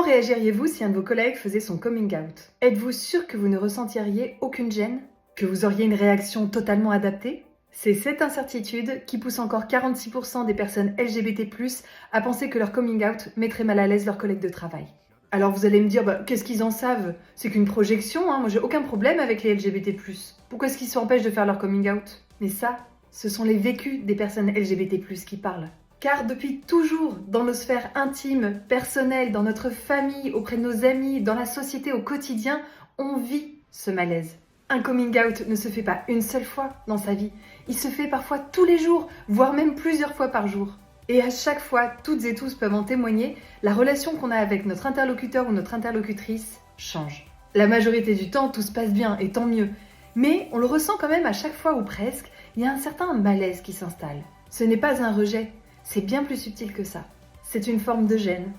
Comment réagiriez-vous si un de vos collègues faisait son coming out? Êtes-vous sûr que vous ne ressentiriez aucune gêne? Que vous auriez une réaction totalement adaptée? C'est cette incertitude qui pousse encore 46% des personnes LGBT+, à penser que leur coming out mettrait mal à l'aise leurs collègues de travail. Alors vous allez me dire, qu'est-ce qu'ils en savent? C'est qu'une projection, moi j'ai aucun problème avec les LGBT+. Pourquoi est-ce qu'ils s'empêchent de faire leur coming out? Mais ça, ce sont les vécus des personnes LGBT+, qui parlent. Car depuis toujours, dans nos sphères intimes, personnelles, dans notre famille, auprès de nos amis, dans la société au quotidien, on vit ce malaise. Un coming out ne se fait pas une seule fois dans sa vie, il se fait parfois tous les jours, voire même plusieurs fois par jour. Et à chaque fois, toutes et tous peuvent en témoigner, la relation qu'on a avec notre interlocuteur ou notre interlocutrice change. La majorité du temps, tout se passe bien, et tant mieux. Mais on le ressent quand même à chaque fois ou presque, il y a un certain malaise qui s'installe. Ce n'est pas un rejet, c'est bien plus subtil que ça. C'est une forme de gêne.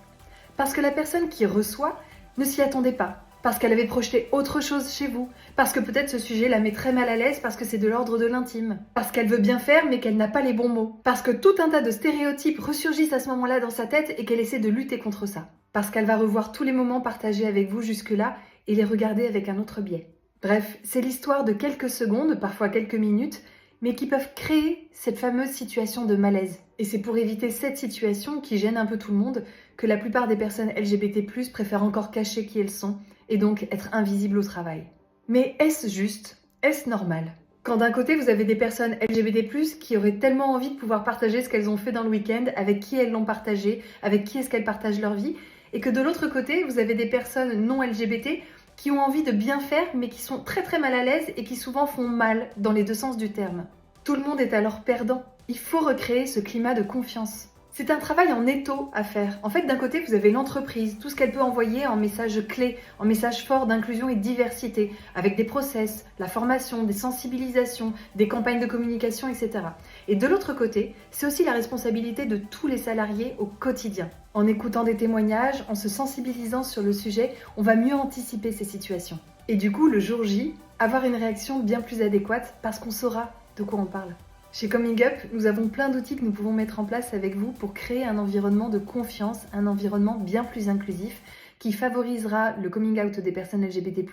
Parce que la personne qui reçoit ne s'y attendait pas. Parce qu'elle avait projeté autre chose chez vous. Parce que peut-être ce sujet la met très mal à l'aise parce que c'est de l'ordre de l'intime. Parce qu'elle veut bien faire mais qu'elle n'a pas les bons mots. Parce que tout un tas de stéréotypes ressurgissent à ce moment-là dans sa tête et qu'elle essaie de lutter contre ça. Parce qu'elle va revoir tous les moments partagés avec vous jusque-là et les regarder avec un autre biais. Bref, c'est l'histoire de quelques secondes, parfois quelques minutes, mais qui peuvent créer cette fameuse situation de malaise. Et c'est pour éviter cette situation qui gêne un peu tout le monde que la plupart des personnes LGBT+, préfèrent encore cacher qui elles sont et donc être invisibles au travail. Mais est-ce juste? Est-ce normal? Quand d'un côté vous avez des personnes LGBT+, qui auraient tellement envie de pouvoir partager ce qu'elles ont fait dans le week-end, avec qui elles l'ont partagé, avec qui est-ce qu'elles partagent leur vie, et que de l'autre côté vous avez des personnes non LGBT qui ont envie de bien faire mais qui sont très très mal à l'aise et qui souvent font mal dans les deux sens du terme. Tout le monde est alors perdant. Il faut recréer ce climat de confiance. C'est un travail en étau à faire. En fait, d'un côté, vous avez l'entreprise, tout ce qu'elle peut envoyer en messages clés, en messages forts d'inclusion et de diversité, avec des process, la formation, des sensibilisations, des campagnes de communication, etc. Et de l'autre côté, c'est aussi la responsabilité de tous les salariés au quotidien. En écoutant des témoignages, en se sensibilisant sur le sujet, on va mieux anticiper ces situations. Et du coup, le jour J, avoir une réaction bien plus adéquate parce qu'on saura de quoi on parle. Chez Coming Up, nous avons plein d'outils que nous pouvons mettre en place avec vous pour créer un environnement de confiance, un environnement bien plus inclusif qui favorisera le coming out des personnes LGBT+,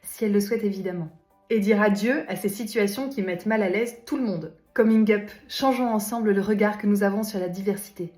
si elles le souhaitent évidemment. Et dire adieu à ces situations qui mettent mal à l'aise tout le monde. Coming Up, changeons ensemble le regard que nous avons sur la diversité.